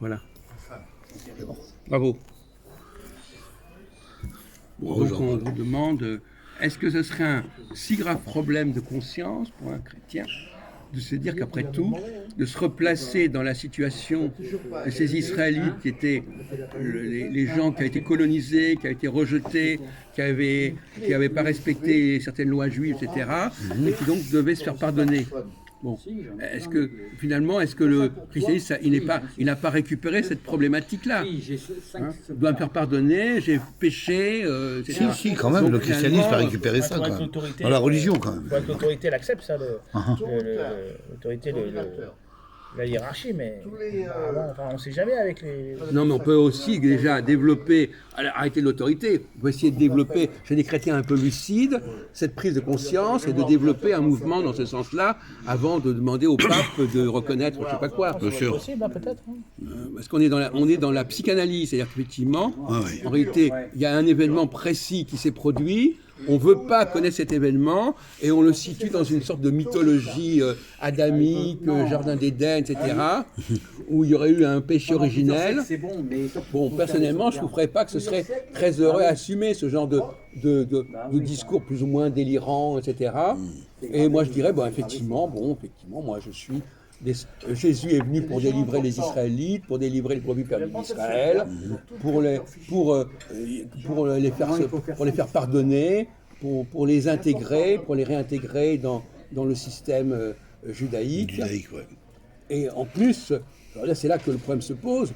Voilà. Bon. Bravo. Bravo, Donc Jean. on vous demande, est-ce que ce serait un si grave problème de conscience pour un chrétien de se dire qu'après tout, de se replacer dans la situation de ces Israélites qui étaient les gens qui avaient été colonisés, qui avaient été rejetés, qui n'avaient pas respecté certaines lois juives, etc., et qui donc devaient se faire pardonner. Bon, est-ce que finalement, est-ce que le christianisme, il n'a pas récupéré cette problématique-là? Hein, je dois me faire pardonner, j'ai péché, etc. Si, quand même, Donc, le christianisme a finalement, récupéré ça, faudrait quand que même. l'autorité, Dans la religion, quand même. faudrait que l'autorité l'accepte, ça, Uh-huh. l'autorité, la hiérarchie, mais enfin, on ne sait jamais avec les... Non, mais on peut aussi déjà développer, arrêter l'autorité, on peut essayer de développer chez des chrétiens un peu lucides cette prise de conscience et de développer un mouvement dans ce sens-là avant de demander au pape de reconnaître je ne sais pas quoi. Bien sûr. C'est possible, hein, peut-être. Hein. Parce qu'on est on est dans la psychanalyse, c'est-à-dire qu'effectivement, Ah oui. en réalité, il y a un événement précis qui s'est produit, on ne veut pas connaître cet événement et on le situe dans une sorte de mythologie adamique, jardin d'Éden, etc., où il y aurait eu un péché originel. Bon, personnellement, je ne trouverais pas que ce serait très heureux à assumer ce genre de discours plus ou moins délirant, etc. Et moi, je dirais, bon, effectivement, moi, je suis... Jésus est venu pour délivrer les Israélites, pour délivrer les brebis perdues d'Israël, pour les faire pardonner, pour les intégrer, pour les réintégrer dans le système judaïque. Judaïque, ouais. Et en plus, alors là, c'est là que le problème se pose.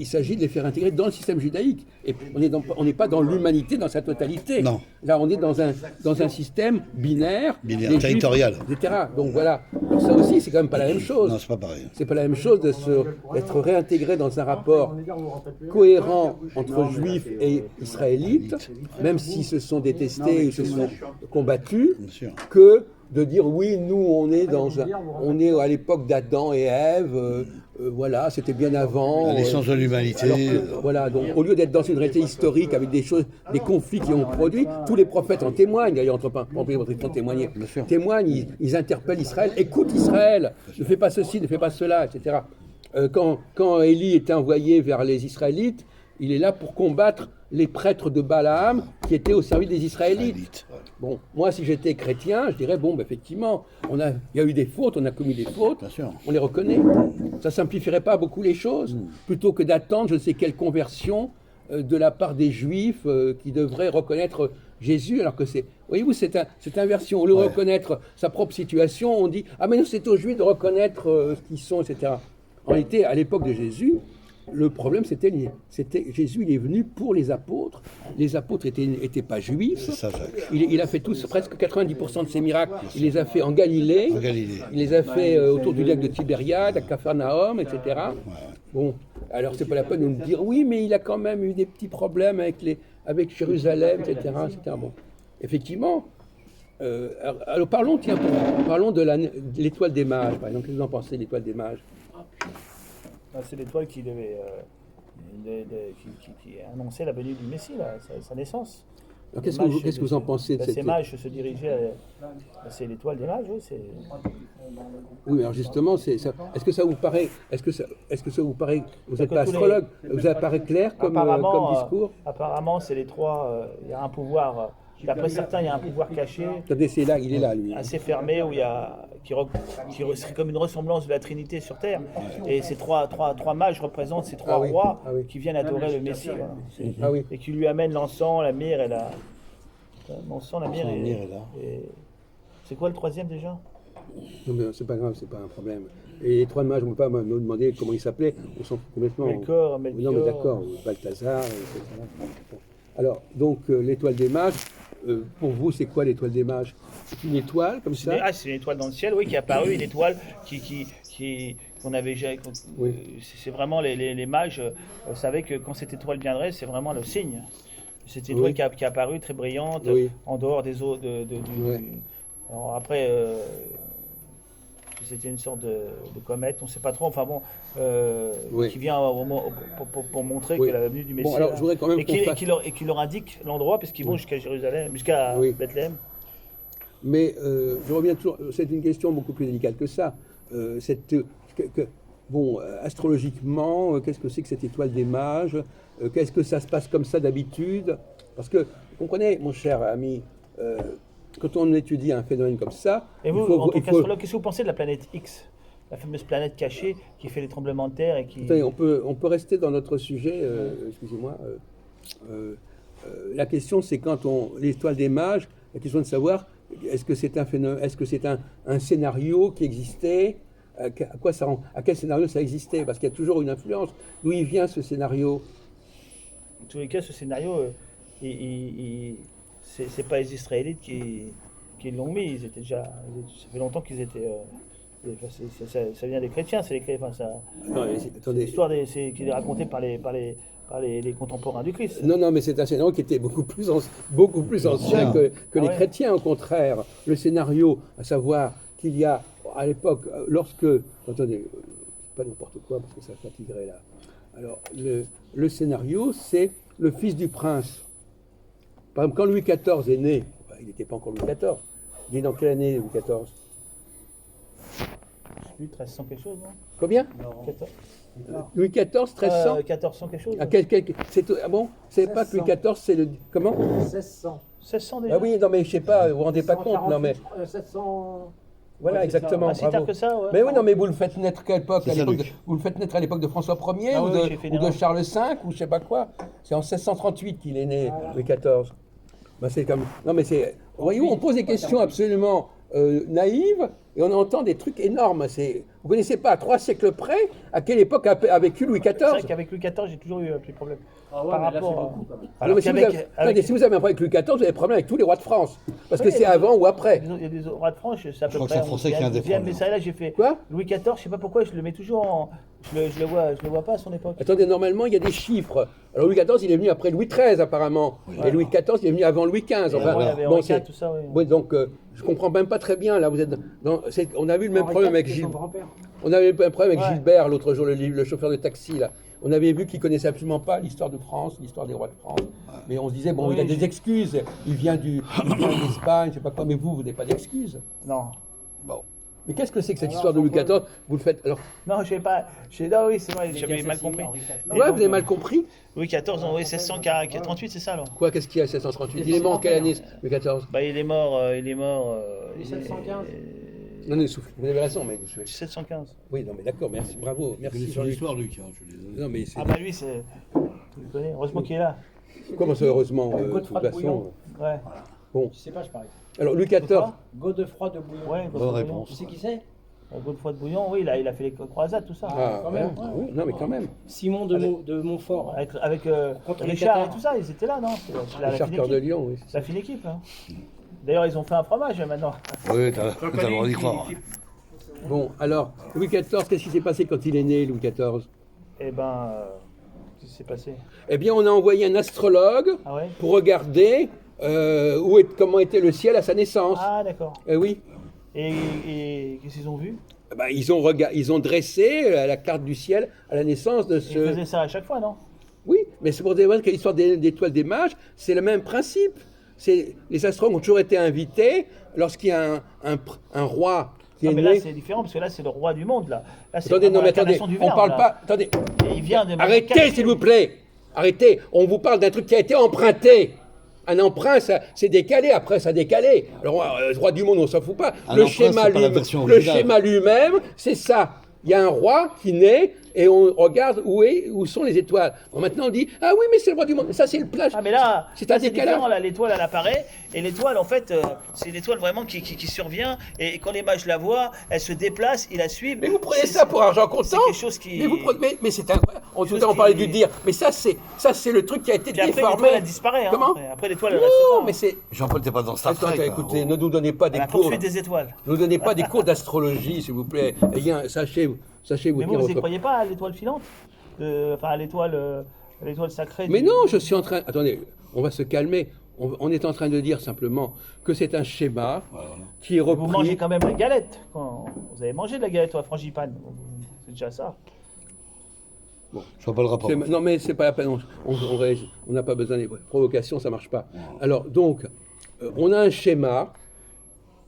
Il s'agit de les faire intégrer dans le système judaïque. Et on n'est pas dans l'humanité dans sa totalité. Non. Là, on est dans un système binaire, Binaire, des territorial. Juifs, etc. Donc voilà. Alors ça aussi, c'est quand même pas la même chose. Non, c'est pas pareil. C'est pas la même chose d'être réintégré dans un rapport cohérent entre juifs et israélites, même s'ils se sont détestés, ils se sont combattus, Bien sûr. que de dire oui, nous on est à l'époque d'Adam et Ève, voilà, c'était bien avant. L'essence de l'humanité. Alors que, voilà, donc au lieu d'être dans une réalité historique avec des conflits qui ont produit, tous les prophètes en témoignent, d'ailleurs, entre témoigner, témoignent, ils interpellent Israël, écoute Israël, ne fais pas ceci, ne fais pas cela, etc. Quand Élie était envoyé vers les Israélites, il est là pour combattre les prêtres de Balaam qui étaient au service des Israélites. Bon, moi, si j'étais chrétien, je dirais, bon, ben, effectivement, il y a eu des fautes, on a commis des fautes, Bien sûr. on les reconnaît. Ça simplifierait pas beaucoup les choses, plutôt que d'attendre je ne sais quelle conversion de la part des Juifs qui devraient reconnaître Jésus, alors que c'est... Voyez-vous, cette inversion. Au lieu de reconnaître sa propre situation, on dit, ah mais non, c'est aux Juifs de reconnaître ce qu'ils sont, etc. En réalité, à l'époque de Jésus, le problème, c'était Jésus, il est venu pour les apôtres. Les apôtres étaient pas juifs. C'est ça, Jacques. Il a fait presque 90% de ses miracles. Il les a fait en Galilée. En Galilée. Il les a fait autour du lac de Tibériade, à Capharnaüm, etc. Bon, alors c'est pas la peine de nous dire oui, mais il a quand même eu des petits problèmes avec Jérusalem, etc., etc. Bon, effectivement. Alors parlons de l'étoile des mages, par exemple. Qu'est-ce que vous en pensez de l'étoile des mages? C'est l'étoile qui annonçait la venue du Messie, là, sa naissance. Alors, qu'est-ce que vous en pensez de cette... Ces mages se dirigeaient, c'est l'étoile des mages, oui. Oui, alors justement, est-ce que ça vous paraît, vous n'êtes pas astrologue, vous apparaît clair comme discours? Apparemment, c'est les trois, il y a un pouvoir, d'après certains, il y a un pouvoir caché. Attendez, il est là, lui. Assez fermé, où qui serait comme une ressemblance de la Trinité sur Terre. Et ces trois mages représentent ces trois rois qui viennent adorer le Messie. Voilà. Et qui lui amènent l'encens, la myrrhe et la... L'encens, la myrrhe et... C'est quoi le troisième déjà? Non, mais c'est pas grave, c'est pas un problème. Et les trois mages, on ne peut pas me demander comment ils s'appelaient, on s'en fout complètement. Melchior. Non, mais d'accord, Balthazar, etc. Alors, donc, l'étoile des mages, pour vous, c'est quoi l'étoile des mages? C'est une étoile comme ça? C'est une étoile dans le ciel, oui, qui est apparue, une étoile qu'on avait jamais. C'est vraiment les mages savaient que quand cette étoile viendrait, c'est vraiment le signe. Cette étoile qui est apparue très brillante, en dehors des eaux Alors après, c'était une sorte de comète, on ne sait pas trop, enfin bon, qui vient pour montrer que la venue du Messie. Bon, alors, je voudrais quand même et qui leur indique l'endroit, parce qu'ils vont jusqu'à Jérusalem, jusqu'à Bethléem. Mais je reviens toujours, c'est une question beaucoup plus délicate que ça. bon, astrologiquement, qu'est-ce que c'est que cette étoile des mages? Qu'est-ce que ça se passe comme ça d'habitude? Parce que, vous comprenez, mon cher ami, quand on étudie un phénomène comme ça, Et vous, en tant qu'astrologue, qu'est-ce que vous pensez de la planète X, la fameuse planète cachée qui fait les tremblements de terre et qui... Attendez, on peut rester dans notre sujet, excusez-moi. La question, c'est quand l'étoile des mages, la question de savoir, est-ce que c'est un phénomène, est-ce que c'est un scénario qui existait? À quel scénario ça existait? Parce qu'il y a toujours une influence. D'où il vient ce scénario? En tous les cas, ce scénario, c'est pas les Israélites qui l'ont mis. Ils étaient déjà, ça fait longtemps qu'ils étaient. Ça vient des chrétiens, c'est l'histoire qui est racontée par les contemporains du Christ. Non, mais c'est un scénario qui était beaucoup plus ancien que les chrétiens, au contraire. Le scénario, à savoir qu'il y a, à l'époque, attendez, pas n'importe quoi, parce que ça fatiguerait là. Alors, le scénario, c'est le fils du prince. Par exemple, quand Louis XIV est né, il n'était pas encore Louis XIV. Il est dans quelle année, Louis XIV? 1300 quelque chose, non? Combien? Louis XIV, 1300 1400 quelque chose. Bon, c'est pas que Louis XIV, c'est le... Comment? 1600. 1600 déjà. Ah oui, non mais je sais pas, vous vous rendez pas compte, non mais... 700... Voilà, ouais, exactement, si tard que ça, ouais. Mais oui, non mais vous le faites naître à quelle époque? Saint-Luc. Vous le faites naître à l'époque de François Ier ou de Charles V ou je sais pas quoi. C'est en 1638 qu'il est né, Louis XIV. Ben, c'est comme... Non mais c'est... Voyez-vous, on pose des questions absolument naïves et on entend des trucs énormes. Vous connaissez pas, à 3 siècles près, à quelle époque a vécu Louis XIV? C'est vrai qu'avec Louis XIV, j'ai toujours eu plus de problèmes. Ah ouais, Par mais là, rapport c'est à... beaucoup, quand même. Non, mais si vous avez un problème avec Louis XIV, vous avez des problèmes avec tous les rois de France. Parce que c'est avant ou après. Il y a des rois de France, c'est à peu crois que près... c'est un Français qui a un des Mais problèmes. ça, là, j'ai fait... Quoi? Louis XIV, je sais pas pourquoi, je le mets toujours en... Je le vois pas à son époque. Attendez, normalement, il y a des chiffres. Alors Louis XIV, il est venu après Louis XIII, apparemment. Et Louis XIV, il est venu avant Louis XV. Enfin, il y avait Henri IV, tout ça, oui. Oui, donc, je comprends même pas très bien. Là, vous êtes on a vu le même problème avec Gilles. Grand-père. On avait eu un problème avec Ouais. Gilbert l'autre jour, le chauffeur de taxi, là. On avait vu qu'il connaissait absolument pas l'histoire de France, l'histoire des rois de France. Mais on se disait, bon, Oui, il a des excuses. Il vient d'Espagne, je sais pas quoi, mais vous n'avez pas d'excuses. Non. Bon. Mais qu'est-ce que c'est que cette histoire de Louis XIV? Vous le faites. Alors, Non, je sais pas. Non, oui, c'est vrai, j'avais mal compris. ouais, vous avez mal compris. Louis XIV, en 1638, c'est ça, alors? Quoi, qu'est-ce qu'il y a à 1638? Il est mort en quelle année, Louis XIV? Bah, il est mort... 1715. Non, non, souffle. Vous avez raison, mais 1715. oui, non, mais d'accord, merci, bravo, Il connaît merci. son histoire, Luc. Hein, je suis désolé. Non, mais c'est... Ah bah lui, c'est... Tu le connais, heureusement qu'il est là. Comment ça, heureusement, de toute Godefroy de façon. Bouillon. Ouais. Bon, Je sais pas, je parie. alors Louis XIV, Godefroy de Bouillon. Ouais, Bonne réponse. Tu sais qui c'est? Godefroy de Bouillon, oui, il a fait les croisades, tout ça. quand même. oui, non, mais quand même. Simon de Montfort. Avec Contre les Richard et Cathares. tout ça, ils étaient là, non? C'est la Richard fine Cœur de équipe. Lion, oui. La fine équipe, hein. D'ailleurs, ils ont fait un fromage maintenant. Oui, t'as le droit d'y croire. Bon, alors, Louis XIV, qu'est-ce qui s'est passé quand il est né, Louis XIV? Eh ben, qu'est-ce qui s'est passé? Eh bien, on a envoyé un astrologue Ah ouais? pour regarder comment était le ciel à sa naissance. Ah d'accord. Eh oui. Et qu'est-ce qu'ils ont vu? Eh ben, ils ont dressé la carte du ciel à la naissance de Ils ce... faisaient ça à chaque fois, non? Oui, mais c'est pour dire que l'histoire d'étoiles des mages, c'est le même principe. Les astrologues ont toujours été invités lorsqu'il y a un roi qui Non, est mais né... là, c'est différent, parce que là, c'est le roi du monde, là. Là, c'est Attendez, non, vraiment mais attendez, l'incarnation du on Verbe, parle là. pas... Attendez, Et il vient de manière arrêtez cachée. s'il vous plaît. Arrêtez, on vous parle d'un truc qui a été emprunté. Un emprunt, ça, c'est décalé, après ça a décalé. Alors, le roi du monde, on s'en fout pas. Un Le emprunt, c'est pas la version originale. schéma lui-même, c'est ça. Il y a un roi qui naît et on regarde où sont les étoiles. Bon, maintenant on dit, ah oui, mais c'est le roi du monde. Ça, c'est le plage. Ah mais là, C'est un là, décalage. différent, là, l'étoile elle apparaît, et l'étoile en fait, c'est une étoile vraiment qui survient, et quand les mages la voient, elle se déplace, ils la suivent. Mais vous prenez C'est- ça pour argent comptant. c'est quelque chose qui... Mais vous prenez, mais c'est incroyable. Tout à l'heure, on qui- parlait du dire. Mais ça, c'est le truc qui a été Puis après déformé. l'étoile elle disparaît, hein, Comment après l'étoile elle reste Non, pas. mais c'est... Jean-Paul, t'es pas dans Star Attends, Trek. écoutez, hein. ne nous donnez pas des La cours. poursuite des étoiles. Ne nous donnez pas des cours d'astrologie, s'il vous plaît. Eh bien, sachez Mais vous dire ne votre... croyez pas à l'étoile filante? Enfin à l'étoile sacrée. Mais non, je suis en train... Attendez, on va se calmer. On est en train de dire simplement que c'est un schéma qui est Vous mangez repris... quand même la galette. Vous avez mangé de la galette à frangipane. C'est déjà ça. Je vois pas le rapport. Non, mais c'est pas la peine. On n'a pas besoin des provocations, ça marche pas. Alors, donc, on a un schéma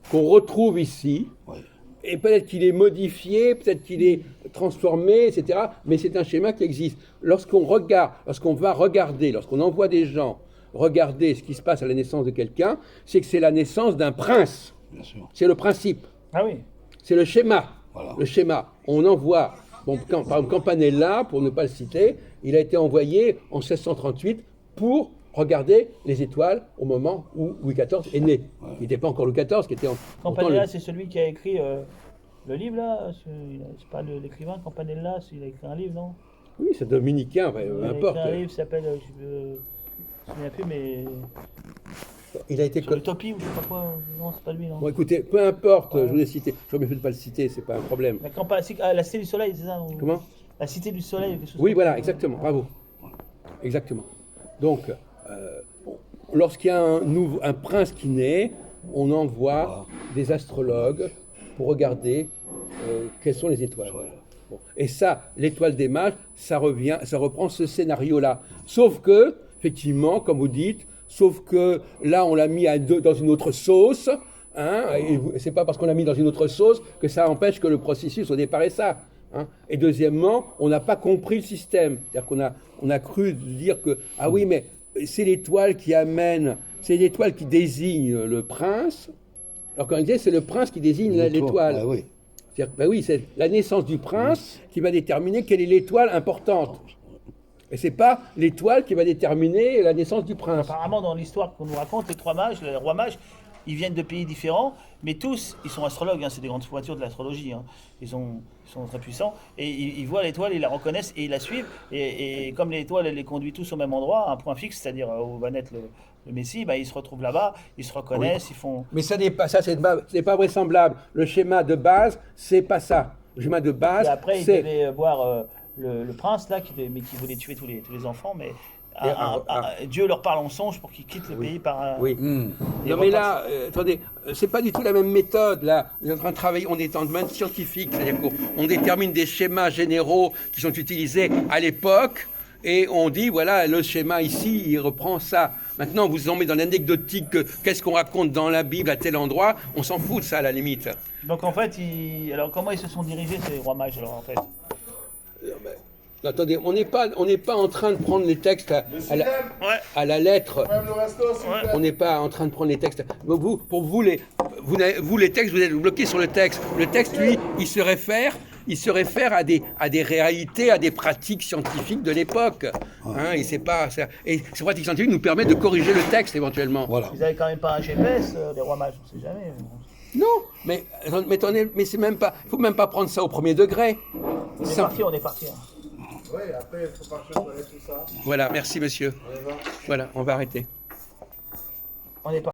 qu'on retrouve ici, Ouais. Et peut-être qu'il est modifié, peut-être qu'il est transformé, etc. Mais c'est un schéma qui existe. Lorsqu'on va regarder, lorsqu'on envoie des gens regarder ce qui se passe à la naissance de quelqu'un, c'est que c'est la naissance d'un prince. Bien sûr. C'est le principe. Ah oui. C'est le schéma. Voilà. Le schéma. On envoie, par exemple, Campanella, pour ne pas le citer, il a été envoyé en 1638 pour regarder les étoiles au moment où Louis XIV est né. Il n'était pas encore Louis XIV, qui était en... Campanella, c'est celui qui a écrit le livre, là. C'est pas l'écrivain, Campanella, il a écrit un livre, non? Oui, c'est dominicain, enfin, Il a importe. écrit un livre qui s'appelle, je me souviens plus, mais... Il a été... Sur l'utopie ou je sais pas quoi. Non, c'est pas lui, non. Bon, écoutez, peu importe, je vous ai cité. J'aurais bien fait de ne pas le citer, c'est pas un problème. La Cité du Soleil, c'est ça, non? Comment? La Cité du Soleil, quelque chose Oui, comme voilà, ça. exactement, bravo. Exactement. Donc, lorsqu'il y a un prince qui naît, on envoie des astrologues pour regarder quelles sont les étoiles. Bon. Et ça, l'étoile des mages, ça reprend ce scénario-là. Sauf que, effectivement, comme vous dites, sauf que là, on l'a mis dans une autre sauce. Hein, et c'est pas parce qu'on l'a mis dans une autre sauce que ça empêche que le processus au départ est ça. Hein. Et deuxièmement, on n'a pas compris le système. C'est-à-dire qu'on a cru dire que, ah oui, mais c'est l'étoile qui amène, c'est l'étoile qui désigne le prince. Alors quand on disait, c'est le prince qui désigne l'étoile. Ah oui. C'est-à-dire, ben oui, c'est la naissance du prince qui va déterminer quelle est l'étoile importante. Et c'est pas l'étoile qui va déterminer la naissance du prince. Apparemment, dans l'histoire qu'on nous raconte, les trois mages, les rois mages, ils viennent de pays différents, mais tous, ils sont astrologues, hein, c'est des grandes pointures de l'astrologie. Hein. Ils sont très puissants, et ils voient l'étoile, ils la reconnaissent, et ils la suivent. Et comme l'étoile, elle les conduit tous au même endroit, un point fixe, c'est-à-dire où va naître le Messie, bah, ils se retrouvent là-bas, ils se reconnaissent, ils font... Mais ça n'est pas ça, c'est pas vraisemblable. Le schéma de base, c'est pas ça. Le schéma de base, et après, ils c'est... devaient voir le prince, là, qui voulait tuer tous les enfants, mais... Dieu leur parle en songe pour qu'ils quittent le pays par... Oui. Non mais là, attendez, c'est pas du tout la même méthode. Là, on est en train de travailler, on est en domaine scientifique, c'est-à-dire qu'on détermine des schémas généraux qui sont utilisés à l'époque, et on dit, voilà, le schéma ici, il reprend ça. Maintenant, vous en mettez dans l'anecdotique, qu'est-ce qu'on raconte dans la Bible à tel endroit, on s'en fout de ça à la limite. Donc en fait, alors comment ils se sont dirigés, ces rois mages, alors en fait? Attendez, on n'est pas en train de prendre les textes à la lettre. On n'est pas en train de prendre les textes. Pour vous, les textes, vous êtes bloqués sur le texte. Le texte, lui, il se réfère à des réalités, à des pratiques scientifiques de l'époque. Hein, et ces pratiques scientifiques nous permettent de corriger le texte éventuellement. Voilà. Ils n'avaient quand même pas un GPS, les rois mages, on ne sait jamais. Non, mais attendez, mais c'est même pas. Il faut même pas prendre ça au premier degré. On est parti. Hein. Oui, après, il faut partir sur tout ça. Voilà, merci monsieur. Voilà, on va arrêter. On est parti.